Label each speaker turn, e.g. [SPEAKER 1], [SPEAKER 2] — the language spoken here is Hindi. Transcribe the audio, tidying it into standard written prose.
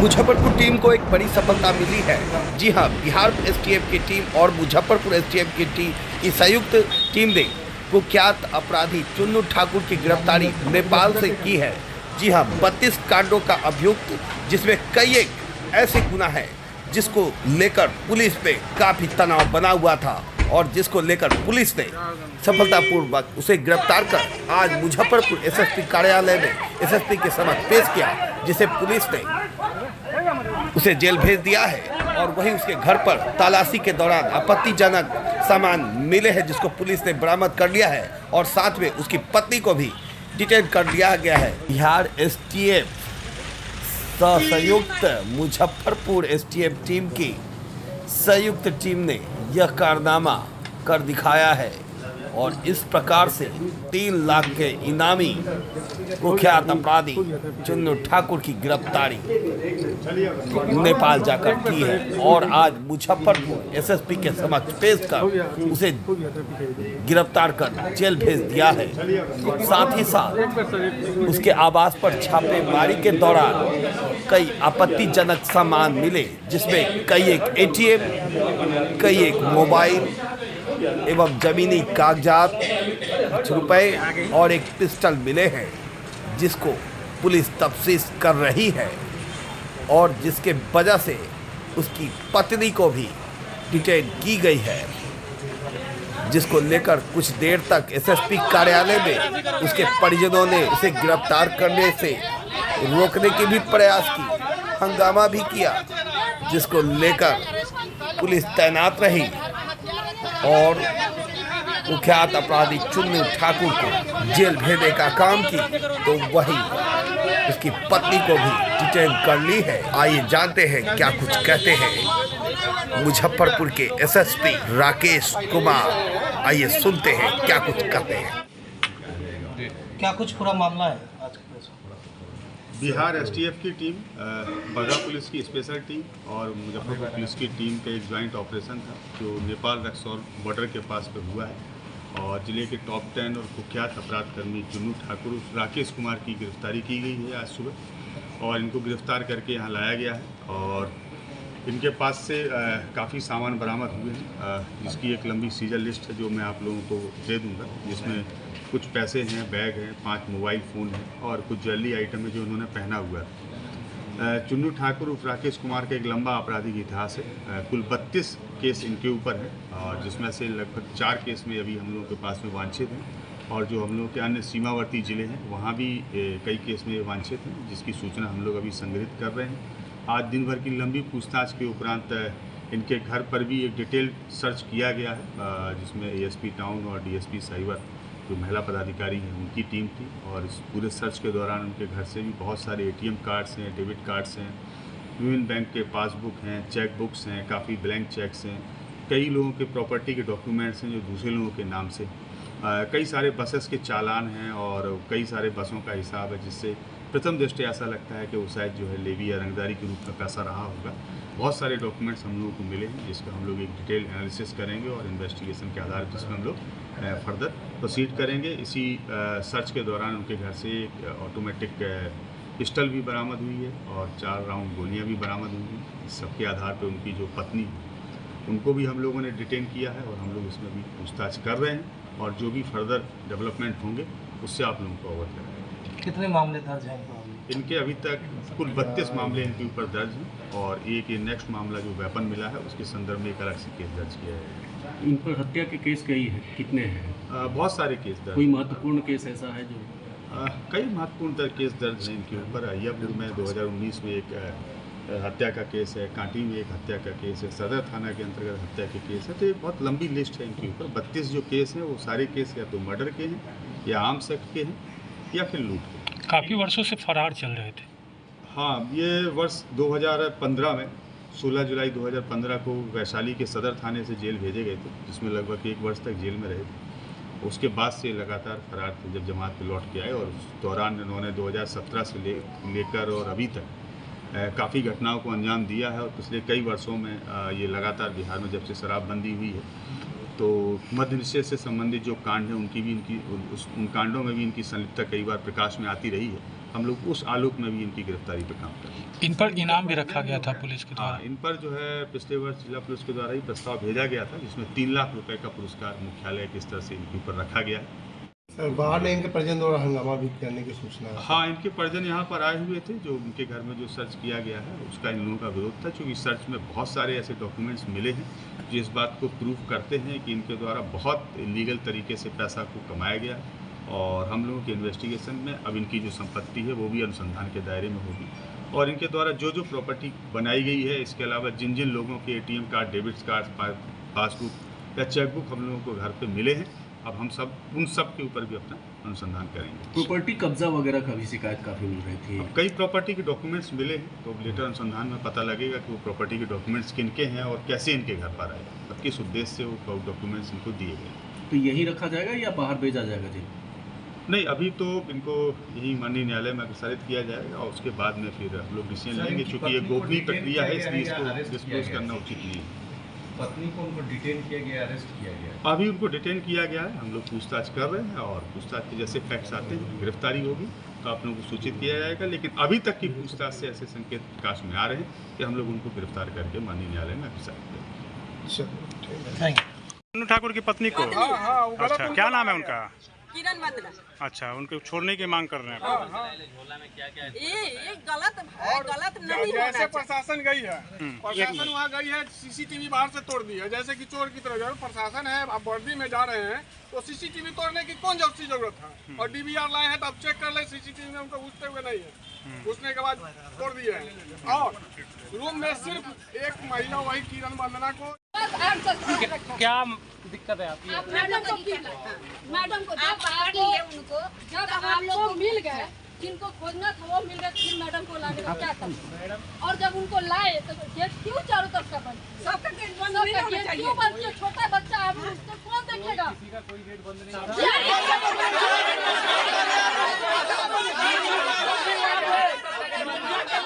[SPEAKER 1] मुजफ्फरपुर टीम को एक बड़ी सफलता मिली है। जी हां, बिहार एसटीएफ की टीम और मुजफ्फरपुर एसटीएफ की टीम की संयुक्त टीम ने कुख्यात अपराधी चुन्नू ठाकुर की गिरफ्तारी नेपाल से की है। जी हां, 32 कांडों का अभियुक्त, जिसमें कई एक ऐसे गुनाह हैं जिसको लेकर पुलिस पे काफ़ी तनाव बना हुआ था और जिसको लेकर पुलिस ने सफलतापूर्वक उसे गिरफ्तार कर आज मुजफ्फरपुर एसएसपी कार्यालय में एसएसपी के समक्ष पेश किया, जिसे पुलिस ने उसे जेल भेज दिया है। और वहीं उसके घर पर तलाशी के दौरान आपत्तिजनक सामान मिले हैं जिसको पुलिस ने बरामद कर लिया है और साथ में उसकी पत्नी को भी डिटेन कर लिया गया है। बिहार एसटीएफ संयुक्त मुजफ्फरपुर एसटीएफ टीम की संयुक्त टीम ने यह कारनामा कर दिखाया है और इस प्रकार से 3 लाख के इनामी कुख्यात अपराधी चुन्नू ठाकुर की गिरफ्तारी नेपाल जाकर की है और आज मुजफ्फरपुर एसएसपी के समक्ष पेश कर उसे गिरफ्तार कर जेल भेज दिया है। साथ ही साथ उसके आवास पर छापेमारी के दौरान कई आपत्तिजनक सामान मिले, जिसमें कई एक एटीएम, कई एक मोबाइल एवं जमीनी कागजात, कुछ रुपए और एक पिस्टल मिले हैं, जिसको पुलिस तफ्तीश कर रही है और जिसके वजह से उसकी पत्नी को भी डिटेन की गई है, जिसको लेकर कुछ देर तक एसएसपी कार्यालय में उसके परिजनों ने उसे गिरफ्तार करने से रोकने की भी प्रयास की, हंगामा भी किया, जिसको लेकर पुलिस तैनात रही और कुख्यात अपराधी चुन्नू ठाकुर को जेल भेजने का काम की, तो वही उसकी पत्नी को भी डिटेन कर ली है। आइए जानते हैं क्या कुछ कहते हैं मुजफ्फरपुर के एसएसपी राकेश कुमार। आइए सुनते हैं क्या कुछ कहते हैं।
[SPEAKER 2] क्या कुछ पूरा मामला है आज का?
[SPEAKER 3] बिहार एसटीएफ की टीम, बगहा पुलिस की स्पेशल टीम और मुजफ्फरपुर पुलिस की टीम का एक ज्वाइंट ऑपरेशन था जो नेपाल रक्सौल बॉर्डर के पास पे हुआ है और जिले के टॉप 10 और कुख्यात अपराध कर्मी चुन्नू ठाकुर राकेश कुमार की गिरफ्तारी की गई है आज सुबह और इनको गिरफ्तार करके यहाँ लाया गया है और इनके पास से काफ़ी सामान बरामद हुए हैं, जिसकी एक लंबी सीजर लिस्ट है जो मैं आप लोगों को दे दूंगा, जिसमें कुछ पैसे हैं, बैग हैं, 5 मोबाइल फ़ोन हैं और कुछ ज्वेलरी आइटम है जो उन्होंने पहना हुआ है। चुन्नू ठाकुर उर्फ राकेश कुमार का एक लंबा आपराधिक इतिहास है। कुल 32 केस इनके ऊपर हैं और जिसमें से लगभग 4 केस में अभी हम लोगों के पास में वांछित हैं और जो हम लोगों के अन्य सीमावर्ती ज़िले हैं वहाँ भी कई केस में वांछित हैं, जिसकी सूचना हम लोग अभी संग्रहित कर रहे हैं। आज दिन भर की लंबी पूछताछ के उपरांत इनके घर पर भी एक डिटेल सर्च किया गया है, जिसमें एएसपी टाउन और डीएसपी साइबर जो महिला पदाधिकारी हैं उनकी टीम थी और इस पूरे सर्च के दौरान उनके घर से भी बहुत सारे एटीएम कार्ड्स हैं, डेबिट कार्ड्स हैं, यूनियन बैंक के पासबुक हैं, चेक बुक्स हैं, काफ़ी ब्लैंक चेक्स हैं, कई लोगों के प्रॉपर्टी के डॉक्यूमेंट्स हैं जो दूसरे लोगों के नाम से, कई सारे बसेस के चालान हैं और कई सारे बसों का हिसाब है, जिससे प्रथम दृष्टि ऐसा लगता है कि वो शायद जो है लेवी या रंगदारी के रूप में पैसा रहा होगा। बहुत सारे डॉक्यूमेंट्स हम लोगों को मिले हैं जिसका हम लोग एक डिटेल एनालिसिस करेंगे और इन्वेस्टिगेशन के आधार पर जिसमें हम लोग फर्दर प्रोसीड करेंगे। इसी सर्च के दौरान उनके घर से एक ऑटोमेटिक पिस्टल भी बरामद हुई है और 4 राउंड गोलियां भी बरामद हुई हैं। इस सबके आधार पर उनकी जो पत्नी उनको भी हम लोगों ने डिटेन किया है और हम लोग इसमें भी पूछताछ कर रहे हैं और जो भी फर्दर डेवलपमेंट होंगे उससे आप लोगों को अवगत कराएंगे।
[SPEAKER 2] कितने मामले दर्ज हैं
[SPEAKER 3] इनके? अभी तक कुल 32 मामले इनके ऊपर दर्ज हैं और एक ये नेक्स्ट मामला जो वेपन मिला है उसके संदर्भ में एक अलग से केस दर्ज किया है।
[SPEAKER 4] इन पर हत्या के केस कई हैं, कितने हैं?
[SPEAKER 3] बहुत सारे केस दर्ज।
[SPEAKER 4] कोई महत्वपूर्ण केस ऐसा है जो?
[SPEAKER 3] कई महत्वपूर्ण केस दर्ज हैं इनके ऊपर। अय्यापुर में 2019 में एक हत्या का केस है, कांटी में एक हत्या का केस है, सदर थाना के अंतर्गत हत्या के केस है। तो एक बहुत लंबी लिस्ट है इनके ऊपर। 32 जो केस हैं वो सारे केस या तो मर्डर के हैं या आर्म्स एक्ट के हैं या फिर लूट के।
[SPEAKER 5] काफ़ी वर्षों से फरार चल रहे थे।
[SPEAKER 3] हाँ, ये वर्ष 2015 में 16 जुलाई 2015 को वैशाली के सदर थाने से जेल भेजे गए थे, जिसमें लगभग 1 वर्ष तक जेल में रहे थे। उसके बाद से लगातार फरार थे जब जमात पे लौट के आए और उस दौरान इन्होंने 2017 से लेकर और अभी तक काफ़ी घटनाओं को अंजाम दिया है और पिछले कई वर्षों में ये लगातार बिहार में जब से शराबबंदी हुई है तो मद्य निषेध से संबंधित जो कांड है उनकी भी उन कांडों में भी इनकी संलिप्तता कई बार प्रकाश में आती रही है। हम लोग उस आलोक में भी इनकी गिरफ्तारी पर काम कर रहे हैं।
[SPEAKER 5] इन पर इनाम भी रखा गया था पुलिस के द्वारा।
[SPEAKER 3] हाँ, इन पर जो है पिछले वर्ष जिला पुलिस के द्वारा ही प्रस्ताव भेजा गया था, जिसमें 3 लाख रुपए का पुरस्कार मुख्यालय के स्तर से इनके ऊपर रखा गया है।
[SPEAKER 6] सर, बाहर ने इनके परिजन द्वारा हंगामा भी करने की सूचना है।
[SPEAKER 3] हाँ, इनके परिजन यहाँ पर आए हुए थे। जो उनके घर में जो सर्च किया गया है उसका इन लोगों का विरोध था, क्योंकि सर्च में बहुत सारे ऐसे डॉक्यूमेंट्स मिले हैं जो इस बात को प्रूव करते हैं कि इनके द्वारा बहुत इलीगल तरीके से पैसा को कमाया गया। और हम लोगों के इन्वेस्टिगेशन में अब इनकी जो संपत्ति है वो भी अनुसंधान के दायरे में होगी, और इनके द्वारा जो जो प्रॉपर्टी बनाई गई है, इसके अलावा जिन जिन लोगों के ATM card, debit card, passbook या चेकबुक हम लोगों को घर पे मिले हैं, अब हम सब उन सब के ऊपर भी अपना अनुसंधान करेंगे।
[SPEAKER 4] प्रॉपर्टी कब्जा वगैरह का भी शिकायत काफ़ी मिल रही थी।
[SPEAKER 3] अब कई प्रॉपर्टी के डॉक्यूमेंट्स मिले हैं, तो लेटर अनुसंधान में पता लगेगा कि वो प्रॉपर्टी के डॉक्यूमेंट्स किनके हैं और कैसे इनके घर पर आए, और किस उद्देश्य से वो डॉक्यूमेंट्स इनको दिए गए।
[SPEAKER 4] तो यही रखा जाएगा या बाहर भेजा जाएगा जी?
[SPEAKER 3] नहीं, अभी तो इनको यही माननीय न्यायालय में अग्रसारित किया जाएगा, और उसके बाद में फिर हम लोग डिसीजन लेंगे, क्योंकि ये गोपनीय प्रक्रिया है, इसलिए इसको डिस्क्लोज करना उचित नहीं है।
[SPEAKER 7] पत्नी को उनको डिटेन किया गया, अरेस्ट किया गया?
[SPEAKER 3] अभी उनको डिटेन किया गया है, हम लोग पूछताछ कर रहे हैं, और पूछताछ के जैसे फैक्ट्स आते हैं, गिरफ्तारी होगी तो आप लोगों को सूचित किया जाएगा। लेकिन अभी तक की पूछताछ से ऐसे संकेत प्रकाश में आ रहे हैं कि हम लोग उनको गिरफ्तार करके माननीय न्यायालय में अग्रसारित करेंगे।
[SPEAKER 2] Thank you.
[SPEAKER 8] मन्नू ठाकुर की पत्नी को। अच्छा, क्या नाम है उनका?
[SPEAKER 9] किरण मद्रा।
[SPEAKER 8] अच्छा, उनको छोड़ने की मांग कर रहे हैं।
[SPEAKER 9] ये गलत है, गलत नहीं होना चाहिए।
[SPEAKER 10] प्रशासन गई है, प्रशासन वहाँ गई है, CCTV बाहर से तोड़ दी है, जैसे कि चोर की तरह जाए। प्रशासन है, आप वर्दी में जा रहे हैं तो CCTV तोड़ने की कौन जरूरत है? और DVR लाए हैं तो आप चेक कर ले, CCTV में उनको घुसते हुए नहीं है, घुसने के बाद तोड़ दिए हैं। और रूम में सिर्फ एक महिला, वही किरण वंदना को।
[SPEAKER 2] क्या दिक्कत है आपकी?
[SPEAKER 9] मैडम को जब आप लोग मिल गए, जिनको खोजना था वो मिल गए, फिर मैडम को लाने का क्या करना? और जब उनको लाए तो गेट क्यों चारों तरफ का बंद? सबका गेट बंद क्यों? छोटा बच्चा है, उसको कौन देखेगा?